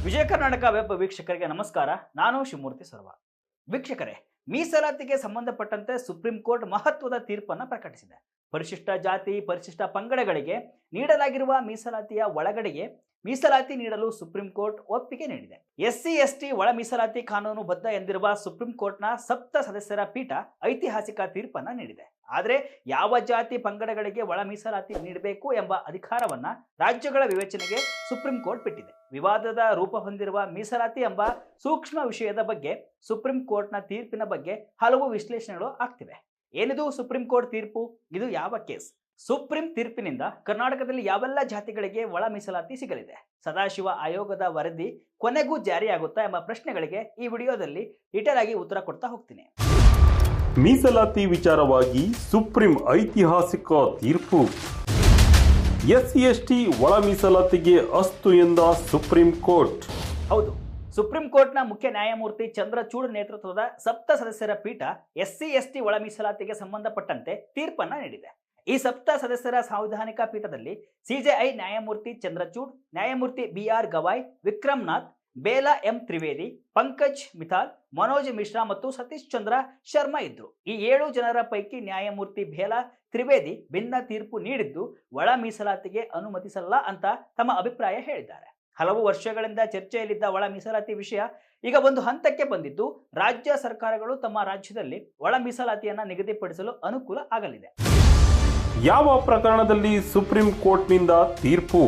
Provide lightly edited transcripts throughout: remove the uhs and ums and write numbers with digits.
Vijaya Karnataka web ವೀಕ್ಷಕರಿಗೆ ನಮಸ್ಕಾರ. ನಾನು ಶಿವಮೂರ್ತಿ ಸರ್ವ. ವೀಕ್ಷಕರೇ, ಮೀಸಲಾತಿಗೆ ಸಂಬಂಧಪಟ್ಟಂತೆ ಸುಪ್ರೀಂ ಕೋರ್ಟ್ ಮಹತ್ವದ ತೀರ್ಪನ್ನು ಪ್ರಕಟಿಸಿದೆ. ಪರಿಶಿಷ್ಟ ಜಾತಿ, ಪರಿಶಿಷ್ಟ ಪಂಗಡಗಳಿಗೆ ನೀಡಲಾಗಿರುವ ಮೀಸಲಾತಿಯ ಒಳಗಡೆಗೆ ಮೀಸಲಾತಿ ನೀಡಲು ಸುಪ್ರೀಂ ಕೋರ್ಟ್ ಒಪ್ಪಿಗೆ ನೀಡಿದೆ. ಎಸ್ಸಿ ಎಸ್ಟಿ ಒಳ ಮೀಸಲಾತಿ ಕಾನೂನುಬದ್ಧ ಎಂದಿರುವ ಸುಪ್ರೀಂ ಕೋರ್ಟ್ನ 7 ಸದಸ್ಯರ ಪೀಠ ಐತಿಹಾಸಿಕ ತೀರ್ಪನ್ನು ನೀಡಿದೆ. ಆದರೆ ಯಾವ ಜಾತಿ ಪಂಗಡಗಳಿಗೆ ಒಳ ಮೀಸಲಾತಿ ನೀಡಬೇಕು ಎಂಬ ಅಧಿಕಾರವನ್ನ ರಾಜ್ಯಗಳ ವಿವೇಚನೆಗೆ ಸುಪ್ರೀಂ ಕೋರ್ಟ್ ಬಿಟ್ಟಿದೆ. ವಿವಾದದ ರೂಪ ಹೊಂದಿರುವ ಮೀಸಲಾತಿ ಎಂಬ ಸೂಕ್ಷ್ಮ ವಿಷಯದ ಬಗ್ಗೆ ಸುಪ್ರೀಂ ಕೋರ್ಟ್ನ ತೀರ್ಪಿನ ಬಗ್ಗೆ ಹಲವು ವಿಶ್ಲೇಷಣೆಗಳು ಆಗ್ತಿವೆ. ಏನಿದು ಸುಪ್ರೀಂ ಕೋರ್ಟ್ ತೀರ್ಪು? ಇದು ಯಾವ ಕೇಸ್? ಸುಪ್ರೀಂ ತೀರ್ಪಿನಿಂದ ಕರ್ನಾಟಕದಲ್ಲಿ ಯಾವೆಲ್ಲ ಜಾತಿಗಳಿಗೆ ಒಳ ಮೀಸಲಾತಿ ಸಿಗಲಿದೆ? ಸದಾಶಿವ ಆಯೋಗದ ವರದಿ ಕೊನೆಗೂ ಜಾರಿಯಾಗುತ್ತಾ ಎಂಬ ಪ್ರಶ್ನೆಗಳಿಗೆ ಈ ವಿಡಿಯೋದಲ್ಲಿ ಡೀಟೇಲ್ ಆಗಿ ಉತ್ತರ ಕೊಡ್ತಾ ಹೋಗ್ತೀನಿ. ಮೀಸಲಾತಿ ವಿಚಾರವಾಗಿ ಸುಪ್ರೀಂ ಐತಿಹಾಸಿಕ ತೀರ್ಪು. ಎಸ್ಸಿ ಎಸ್ಟಿ ಒಳ ಮೀಸಲಾತಿಗೆ ಅಸ್ತು ಎಂದ ಸುಪ್ರೀಂ ಕೋರ್ಟ್. ಹೌದು, ಸುಪ್ರೀಂ ಕೋರ್ಟ್ನ ಮುಖ್ಯ ನ್ಯಾಯಮೂರ್ತಿ ಚಂದ್ರಚೂಡ್ ನೇತೃತ್ವದ 7 ಸದಸ್ಯರ ಪೀಠ ಎಸ್ಸಿ ಎಸ್ಟಿ ಒಳ ಮೀಸಲಾತಿಗೆ ಸಂಬಂಧಪಟ್ಟಂತೆ ತೀರ್ಪನ್ನ ನೀಡಿದೆ. ಈ 7 ಸದಸ್ಯರ ಸಾಂವಿಧಾನಿಕ ಪೀಠದಲ್ಲಿ ಸಿಜೆಐ ನ್ಯಾಯಮೂರ್ತಿ ಚಂದ್ರಚೂಡ್, ನ್ಯಾಯಮೂರ್ತಿ BR Gavai, Vikram Nath, Bela M Trivedi, Pankaj methyl, Manoj Mishra ಮತ್ತು ಸತೀಶ್ ಚಂದ್ರ ಶರ್ಮಾ ಇದ್ರು. ಈ 7 ಜನರ ಪೈಕಿ ನ್ಯಾಯಮೂರ್ತಿ ಬೇಲಾ ತ್ರಿವೇದಿ ಭಿನ್ನ ತೀರ್ಪು ನೀಡಿದ್ದು ಒಳ ಮೀಸಲಾತಿಗೆ ಅನುಮತಿಸಲ್ಲ ಅಂತ ತಮ್ಮ ಅಭಿಪ್ರಾಯ ಹೇಳಿದ್ದಾರೆ. ಹಲವು ವರ್ಷಗಳಿಂದ ಚರ್ಚೆಯಲ್ಲಿದ್ದ ಒಳ ಮೀಸಲಾತಿ ವಿಷಯ ಈಗ ಒಂದು ಹಂತಕ್ಕೆ ಬಂದಿದ್ದು ರಾಜ್ಯ ಸರ್ಕಾರಗಳು ತಮ್ಮ ರಾಜ್ಯದಲ್ಲಿ ಒಳ ಮೀಸಲಾತಿಯನ್ನ ನಿಗದಿಪಡಿಸಲು ಅನುಕೂಲ ಆಗಲಿದೆ. ಯಾವ ಪ್ರಕರಣದಲ್ಲಿ ಸುಪ್ರೀಂ ಕೋರ್ಟ್ನಿಂದ ತೀರ್ಪು?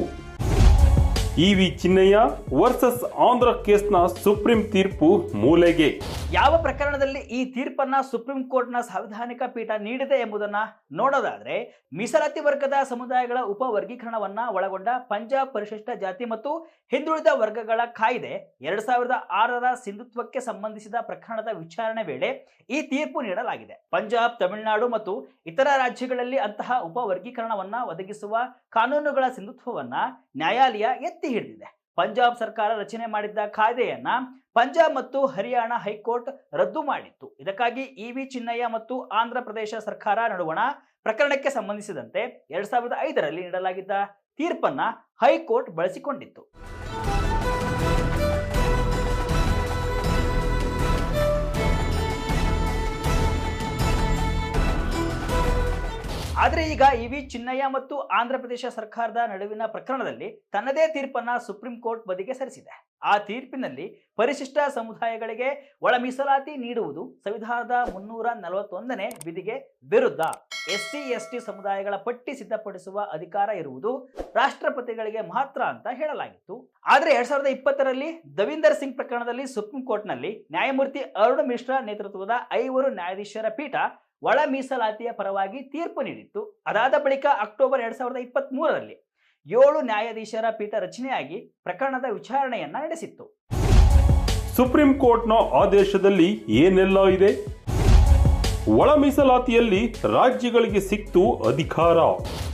ಇವಿ ಚಿನ್ನಯ್ಯ ವರ್ಸಸ್ ಆಂಧ್ರ ಕೇಸ್ನ ಸುಪ್ರೀಂ ತೀರ್ಪು ಮೂಲೆಗೆ. ಯಾವ ಪ್ರಕರಣದಲ್ಲಿ ಈ ತೀರ್ಪನ್ನ ಸುಪ್ರೀಂ ಕೋರ್ಟ್ನ ಸಾಂವಿಧಾನಿಕ ಪೀಠ ನೀಡಿದೆ ಎಂಬುದನ್ನ ನೋಡೋದಾದ್ರೆ, ಮೀಸಲಾತಿ ವರ್ಗದ ಸಮುದಾಯಗಳ ಉಪವರ್ಗೀಕರಣವನ್ನ ಒಳಗೊಂಡ ಪಂಜಾಬ್ ಪರಿಶಿಷ್ಟ ಜಾತಿ ಮತ್ತು ಹಿಂದುಳಿದ ವರ್ಗಗಳ ಕಾಯ್ದೆ 2006ರ ಸಿಂಧುತ್ವಕ್ಕೆ ಸಂಬಂಧಿಸಿದ ಪ್ರಕರಣದ ವಿಚಾರಣೆ ವೇಳೆ ಈ ತೀರ್ಪು ನೀಡಲಾಗಿದೆ. ಪಂಜಾಬ್, ತಮಿಳುನಾಡು ಮತ್ತು ಇತರ ರಾಜ್ಯಗಳಲ್ಲಿ ಅಂತಹ ಉಪವರ್ಗೀಕರಣವನ್ನ ಒದಗಿಸುವ ಕಾನೂನುಗಳ ಸಿಂಧುತ್ವವನ್ನ ನ್ಯಾಯಾಲಯ ಎತ್ತಿ ಹಿಡಿದಿದೆ. ಪಂಜಾಬ್ ಸರ್ಕಾರ ರಚನೆ ಮಾಡಿದ್ದ ಕಾಯ್ದೆಯನ್ನ ಪಂಜಾಬ್ ಮತ್ತು ಹರಿಯಾಣ ಹೈಕೋರ್ಟ್ ರದ್ದು ಮಾಡಿತ್ತು. ಇದಕ್ಕಾಗಿ ಇವಿ ಚಿನ್ನಯ್ಯ ಮತ್ತು ಆಂಧ್ರ ಪ್ರದೇಶ ಸರ್ಕಾರ ನಡುವಣ ಪ್ರಕರಣಕ್ಕೆ ಸಂಬಂಧಿಸಿದಂತೆ 2005ರಲ್ಲಿ ನೀಡಲಾಗಿದ್ದ ತೀರ್ಪನ್ನ ಹೈಕೋರ್ಟ್ ಬಳಸಿಕೊಂಡಿತ್ತು. ಆದರೆ ಈಗ ಇವಿ ಚಿನ್ನಯ್ಯ ಮತ್ತು ಆಂಧ್ರ ಪ್ರದೇಶ ಸರ್ಕಾರದ ನಡುವಿನ ಪ್ರಕರಣದಲ್ಲಿ ತನ್ನದೇ ತೀರ್ಪನ್ನ ಸುಪ್ರೀಂ ಕೋರ್ಟ್ ಬದಿಗೆ ಸರಿಸಿದೆ. ಆ ತೀರ್ಪಿನಲ್ಲಿ ಪರಿಶಿಷ್ಟ ಸಮುದಾಯಗಳಿಗೆ ಒಳ ಮೀಸಲಾತಿ ನೀಡುವುದು ಸಂವಿಧಾನದ 341ನೇ ವಿಧಿಗೆ ವಿರುದ್ಧ. ಎಸ್ಸಿ ಎಸ್ಟಿ ಸಮುದಾಯಗಳ ಪಟ್ಟಿ ಸಿದ್ಧಪಡಿಸುವ ಅಧಿಕಾರ ಇರುವುದು ರಾಷ್ಟ್ರಪತಿಗಳಿಗೆ ಮಾತ್ರ ಅಂತ ಹೇಳಲಾಗಿತ್ತು. ಆದರೆ 2020ರಲ್ಲಿ ದವೀಂದರ್ ಸಿಂಗ್ ಪ್ರಕರಣದಲ್ಲಿ ಸುಪ್ರೀಂ ಕೋರ್ಟ್ನಲ್ಲಿ ನ್ಯಾಯಮೂರ್ತಿ ಅರುಣ್ ಮಿಶ್ರಾ ನೇತೃತ್ವದ 5 ನ್ಯಾಯಾಧೀಶರ ಪೀಠ ಒಳ ಮೀಸಲಾತಿಯ ಪರವಾಗಿ ತೀರ್ಪು ನೀಡಿತ್ತು. ಅದಾದ ಬಳಿಕ ಅಕ್ಟೋಬರ್ 2023ರಲ್ಲಿ 7 ನ್ಯಾಯಾಧೀಶರ ಪೀಠ ರಚನೆಯಾಗಿ ಪ್ರಕರಣದ ವಿಚಾರಣೆಯನ್ನ ನಡೆಸಿತ್ತು. ಸುಪ್ರೀಂ ಕೋರ್ಟ್ನ ಆದೇಶದಲ್ಲಿ ಏನೆಲ್ಲ ಇದೆ? ಒಳ ಮೀಸಲಾತಿಯಲ್ಲಿ ರಾಜ್ಯಗಳಿಗೆ ಸಿಕ್ತು ಅಧಿಕಾರ.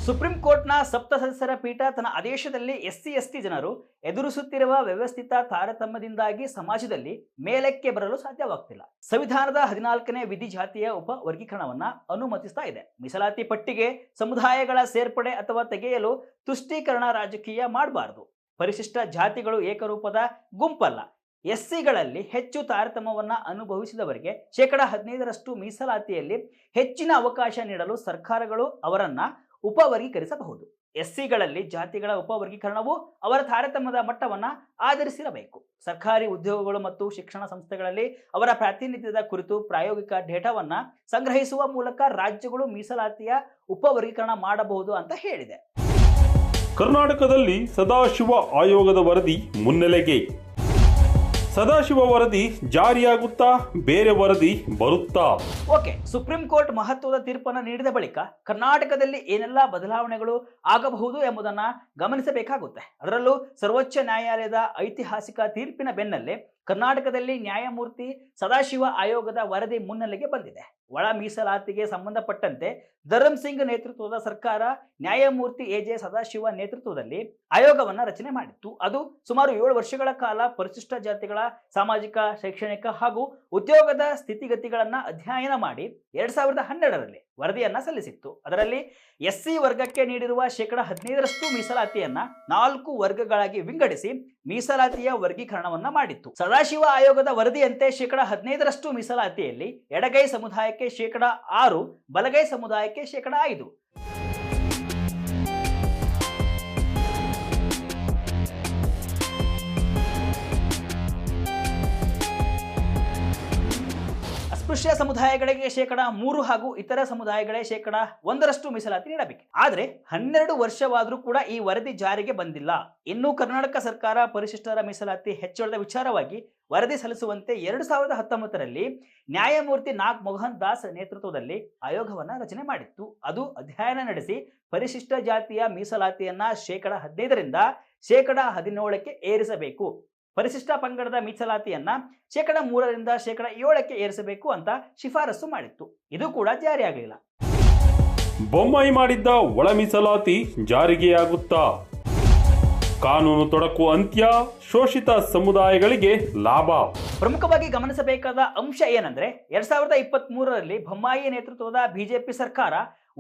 ಸುಪ್ರೀಂ ಕೋರ್ಟ್ನ 7 ಸದಸ್ಯರ ಪೀಠ ತನ್ನ ಆದೇಶದಲ್ಲಿ ಎಸ್ಸಿ ಎಸ್ಟಿ ಜನರು ಎದುರಿಸುತ್ತಿರುವ ವ್ಯವಸ್ಥಿತ ತಾರತಮ್ಯದಿಂದಾಗಿ ಸಮಾಜದಲ್ಲಿ ಮೇಲಕ್ಕೆ ಬರಲು ಸಾಧ್ಯವಾಗ್ತಿಲ್ಲ. ಸಂವಿಧಾನದ 14ನೇ ವಿಧಿ ಜಾತಿಯ ಉಪ ವರ್ಗೀಕರಣವನ್ನ ಅನುಮತಿಸ್ತಾ ಇದೆ. ಮೀಸಲಾತಿ ಪಟ್ಟಿಗೆ ಸಮುದಾಯಗಳ ಸೇರ್ಪಡೆ ಅಥವಾ ತೆಗೆಯಲು ತುಷ್ಟೀಕರಣ ರಾಜಕೀಯ ಮಾಡಬಾರದು. ಪರಿಶಿಷ್ಟ ಜಾತಿಗಳು ಏಕರೂಪದ ಗುಂಪಲ್ಲ. ಎಸ್ಸಿಗಳಲ್ಲಿ ಹೆಚ್ಚು ತಾರತಮ್ಯವನ್ನ ಅನುಭವಿಸಿದವರಿಗೆ 15% ಮೀಸಲಾತಿಯಲ್ಲಿ ಹೆಚ್ಚಿನ ಅವಕಾಶ ನೀಡಲು ಸರ್ಕಾರಗಳು ಅವರನ್ನ ಉಪವರ್ಗೀಕರಿಸಬಹುದು. ಎಸ್ಸಿಗಳಲ್ಲಿ ಜಾತಿಗಳ ಉಪವರ್ಗೀಕರಣವು ಅವರ ತಾರತಮ್ಯದ ಮಟ್ಟವನ್ನ ಆಧರಿಸಿರಬೇಕು. ಸರ್ಕಾರಿ ಉದ್ಯೋಗಗಳು ಮತ್ತು ಶಿಕ್ಷಣ ಸಂಸ್ಥೆಗಳಲ್ಲಿ ಅವರ ಪ್ರಾತಿನಿಧ್ಯದ ಕುರಿತು ಪ್ರಾಯೋಗಿಕ ಡೇಟಾವನ್ನ ಸಂಗ್ರಹಿಸುವ ಮೂಲಕ ರಾಜ್ಯಗಳು ಮೀಸಲಾತಿಯ ಉಪವರ್ಗೀಕರಣ ಮಾಡಬಹುದು ಅಂತ ಹೇಳಿದೆ. ಕರ್ನಾಟಕದಲ್ಲಿ ಸದಾಶಿವ ಆಯೋಗದ ವರದಿ ಮುನ್ನೆಲೆಗೆ. ಸದಾಶಿವ ವರದಿ ಜಾರಿಯಾಗುತ್ತಾ ಬೇರೆ ವರದಿ ಬರುತ್ತಾ? ಓಕೆ, ಸುಪ್ರೀಂ ಕೋರ್ಟ್ ಮಹತ್ವದ ತೀರ್ಪನ್ನು ನೀಡಿದ ಬಳಿಕ ಕರ್ನಾಟಕದಲ್ಲಿ ಏನೆಲ್ಲ ಬದಲಾವಣೆಗಳು ಆಗಬಹುದು ಎಂಬುದನ್ನು ಗಮನಿಸಬೇಕಾಗುತ್ತೆ. ಅದರಲ್ಲೂ ಸರ್ವೋಚ್ಚ ನ್ಯಾಯಾಲಯದ ಐತಿಹಾಸಿಕ ತೀರ್ಪಿನ ಬೆನ್ನಲ್ಲೇ ಕರ್ನಾಟಕದಲ್ಲಿ ನ್ಯಾಯಮೂರ್ತಿ ಸದಾಶಿವ ಆಯೋಗದ ವರದಿ ಮುನ್ನೆಲೆಗೆ ಬಂದಿದೆ. ಒಳ ಮೀಸಲಾತಿಗೆ ಸಂಬಂಧಪಟ್ಟಂತೆ ಧರಮ್ ಸಿಂಗ್ ನೇತೃತ್ವದ ಸರ್ಕಾರ ನ್ಯಾಯಮೂರ್ತಿ ಎಜೆ ಸದಾಶಿವ ನೇತೃತ್ವದಲ್ಲಿ ಆಯೋಗವನ್ನ ರಚನೆ ಮಾಡಿತ್ತು. ಅದು ಸುಮಾರು 7 ವರ್ಷಗಳ ಕಾಲ ಪರಿಶಿಷ್ಟ ಜಾತಿಗಳ ಸಾಮಾಜಿಕ, ಶೈಕ್ಷಣಿಕ ಹಾಗೂ ಉದ್ಯೋಗದ ಸ್ಥಿತಿಗತಿಗಳನ್ನ ಅಧ್ಯಯನ ಮಾಡಿ 2012ರಲ್ಲಿ ವರದಿಯನ್ನ ಸಲ್ಲಿಸಿತ್ತು. ಅದರಲ್ಲಿ ಎಸ್ಸಿ ವರ್ಗಕ್ಕೆ ನೀಡಿರುವ 15% ಮೀಸಲಾತಿಯನ್ನ 4 ವರ್ಗಗಳಾಗಿ ವಿಂಗಡಿಸಿ ಮೀಸಲಾತಿಯ ವರ್ಗೀಕರಣವನ್ನ ಮಾಡಿತ್ತು. ಸದಾಶಿವ ಆಯೋಗದ ವರದಿಯಂತೆ 15% ಮೀಸಲಾತಿಯಲ್ಲಿ ಎಡಗೈ ಸಮುದಾಯಕ್ಕೆ 6%, ಬಲಗೈ ಸಮುದಾಯಕ್ಕೆ 5%. ಅಸ್ಪೃಶ್ಯ ಸಮುದಾಯಗಳಿಗೆ 3% ಹಾಗೂ ಇತರ ಸಮುದಾಯಗಳೇ 1% ಮೀಸಲಾತಿ ನೀಡಬೇಕು. ಆದರೆ 12 ವರ್ಷವಾದರೂ ಕೂಡ ಈ ವರದಿ ಜಾರಿಗೆ ಬಂದಿಲ್ಲ. ಇನ್ನು ಕರ್ನಾಟಕ ಸರ್ಕಾರ ಪರಿಶಿಷ್ಟರ ಮೀಸಲಾತಿ ಹೆಚ್ಚಳದ ವಿಚಾರವಾಗಿ ವರದಿ ಸಲ್ಲಿಸುವಂತೆ 2019ರಲ್ಲಿ ನ್ಯಾಯಮೂರ್ತಿ ನಾಗ್ ಮೋಹನ್ ದಾಸ್ ನೇತೃತ್ವದಲ್ಲಿ ಆಯೋಗವನ್ನ ರಚನೆ ಮಾಡಿತ್ತು. ಅದು ಅಧ್ಯಯನ ನಡೆಸಿ ಪರಿಶಿಷ್ಟ ಜಾತಿಯ ಮೀಸಲಾತಿಯನ್ನ 15%ರಿಂದ 17%ಕ್ಕೆ ಏರಿಸಬೇಕು, ಪರಿಶಿಷ್ಟ ಪಂಗಡದ ಮೀಸಲಾತಿಯನ್ನ 3%ರಿಂದ 7%ಕ್ಕೆ ಏರಿಸಬೇಕು ಅಂತ ಶಿಫಾರಸು ಮಾಡಿತ್ತು. ಇದು ಕೂಡ ಜಾರಿಯಾಗಲಿಲ್ಲ. ಬೊಮ್ಮಾಯಿ ಮಾಡಿದ್ದ ಒಳ ಮೀಸಲಾತಿ ಜಾರಿಗೆಯಾಗುತ್ತಾ? ಕಾನೂನು ತೊಡಕು ಅಂತ್ಯ, ಶೋಷಿತ ಸಮುದಾಯಗಳಿಗೆ ಲಾಭ. ಪ್ರಮುಖವಾಗಿ ಗಮನಿಸಬೇಕಾದ ಅಂಶ ಏನಂದ್ರೆ 2023ರಲ್ಲಿ ಬೊಮ್ಮಾಯಿ ನೇತೃತ್ವದ ಬಿಜೆಪಿ ಸರ್ಕಾರ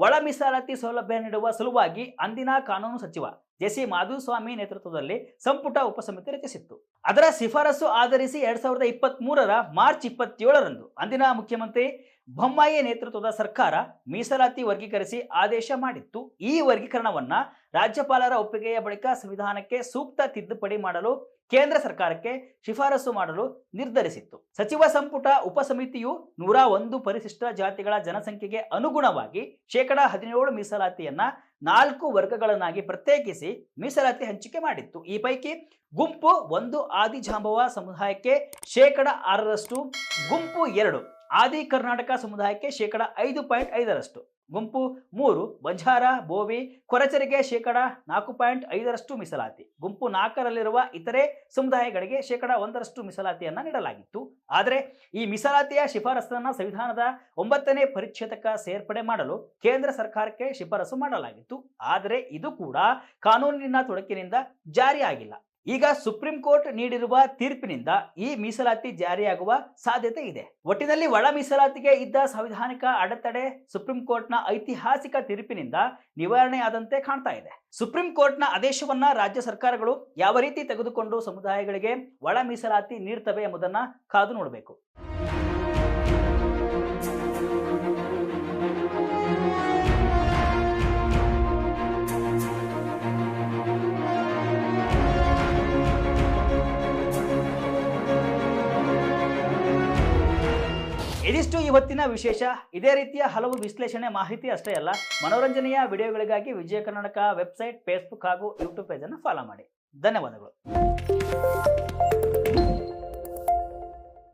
ಒಳ ಮೀಸಲಾತಿ ಸೌಲಭ್ಯ ನೀಡುವ ಸಲುವಾಗಿ ಅಂದಿನ ಕಾನೂನು ಸಚಿವ ಜೆ.ಸಿ. ಮಾಧುಸ್ವಾಮಿ ನೇತೃತ್ವದಲ್ಲಿ ಸಂಪುಟ ಉಪಸಮಿತಿ ರಚಿಸಿತ್ತು. ಅದರ ಶಿಫಾರಸು ಆಧರಿಸಿ 2023ರ ಮಾರ್ಚ್ 27ರಂದು ಅಂದಿನ ಮುಖ್ಯಮಂತ್ರಿ ಬೊಮ್ಮಾಯಿ ನೇತೃತ್ವದ ಸರ್ಕಾರ ಮೀಸಲಾತಿ ವರ್ಗೀಕರಿಸಿ ಆದೇಶ ಮಾಡಿತ್ತು. ಈ ವರ್ಗೀಕರಣವನ್ನ ರಾಜ್ಯಪಾಲರ ಒಪ್ಪಿಗೆಯ ಬಳಿಕ ಸಂವಿಧಾನಕ್ಕೆ ಸೂಕ್ತ ತಿದ್ದುಪಡಿ ಮಾಡಲು ಕೇಂದ್ರ ಸರ್ಕಾರಕ್ಕೆ ಶಿಫಾರಸು ಮಾಡಲು ನಿರ್ಧರಿಸಿತ್ತು. ಸಚಿವ ಸಂಪುಟ ಉಪಸಮಿತಿಯು 101 ಪರಿಶಿಷ್ಟ ಜಾತಿಗಳ ಜನಸಂಖ್ಯೆಗೆ ಅನುಗುಣವಾಗಿ 17% ಮೀಸಲಾತಿಯನ್ನ 4 ವರ್ಗಗಳನ್ನಾಗಿ ಪ್ರತ್ಯೇಕಿಸಿ ಮೀಸಲಾತಿ ಹಂಚಿಕೆ ಮಾಡಿತ್ತು. ಈ ಪೈಕಿ ಗುಂಪು 1 ಆದಿಜಾಂಬವ ಸಮುದಾಯಕ್ಕೆ 6%, ಗುಂಪು 2 ಆದಿ ಕರ್ನಾಟಕ ಸಮುದಾಯಕ್ಕೆ 5.5%, ಗುಂಪು 3 ಬಂಜಾರ, ಬೋವಿ, ಕೊರಚರಿಗೆ 4.5% ಮೀಸಲಾತಿ, ಗುಂಪು 4ರಲ್ಲಿರುವ ಇತರೆ ಸಮುದಾಯಗಳಿಗೆ 1% ಮೀಸಲಾತಿಯನ್ನ ನೀಡಲಾಗಿತ್ತು. ಆದರೆ ಈ ಮೀಸಲಾತಿಯ ಶಿಫಾರಸನ್ನ ಸಂವಿಧಾನದ 9ನೇ ಪರಿಚ್ಛೇದಕ ಸೇರ್ಪಡೆ ಮಾಡಲು ಕೇಂದ್ರ ಸರ್ಕಾರಕ್ಕೆ ಶಿಫಾರಸು ಮಾಡಲಾಗಿತ್ತು. ಆದರೆ ಇದು ಕೂಡ ಕಾನೂನಿನ ತೊಡಕಿನಿಂದ ಜಾರಿಯಾಗಿಲ್ಲ. ಈಗ ಸುಪ್ರೀಂ ಕೋರ್ಟ್ ನೀಡಿರುವ ತೀರ್ಪಿನಿಂದ ಈ ಮೀಸಲಾತಿ ಜಾರಿಯಾಗುವ ಸಾಧ್ಯತೆ ಇದೆ. ಒಟ್ಟಿನಲ್ಲಿ ಒಳ ಮೀಸಲಾತಿಗೆ ಇದ್ದ ಸಂವಿಧಾನಿಕ ಅಡೆತಡೆ ಸುಪ್ರೀಂ ಕೋರ್ಟ್ನ ಐತಿಹಾಸಿಕ ತೀರ್ಪಿನಿಂದ ನಿವಾರಣೆಯಾದಂತೆ ಕಾಣ್ತಾ ಇದೆ. ಸುಪ್ರೀಂ ಕೋರ್ಟ್ನ ಆದೇಶವನ್ನ ರಾಜ್ಯ ಸರ್ಕಾರಗಳು ಯಾವ ರೀತಿ ತೆಗೆದುಕೊಂಡು ಸಮುದಾಯಗಳಿಗೆ ಒಳ ಮೀಸಲಾತಿ ನೀಡ್ತವೆ ಎಂಬುದನ್ನ ಕಾದು ನೋಡಬೇಕು. ಇದಿಷ್ಟು ಇವತ್ತಿನ ವಿಶೇಷ. ಇದೇ ರೀತಿಯ ಹಲವು ವಿಶ್ಲೇಷಣೆ ಮಾಹಿತಿ ಅಷ್ಟೇ ಅಲ್ಲ, ಮನೋರಂಜನೆಯ ವಿಡಿಯೋಗಳಿಗಾಗಿ ವಿಜಯ ಕರ್ನಾಟಕ ವೆಬ್ಸೈಟ್, ಫೇಸ್ಬುಕ್ ಹಾಗೂ ಯೂಟ್ಯೂಬ್ ಪೇಜ್ ಅನ್ನು ಫಾಲೋ ಮಾಡಿ. ಧನ್ಯವಾದಗಳು.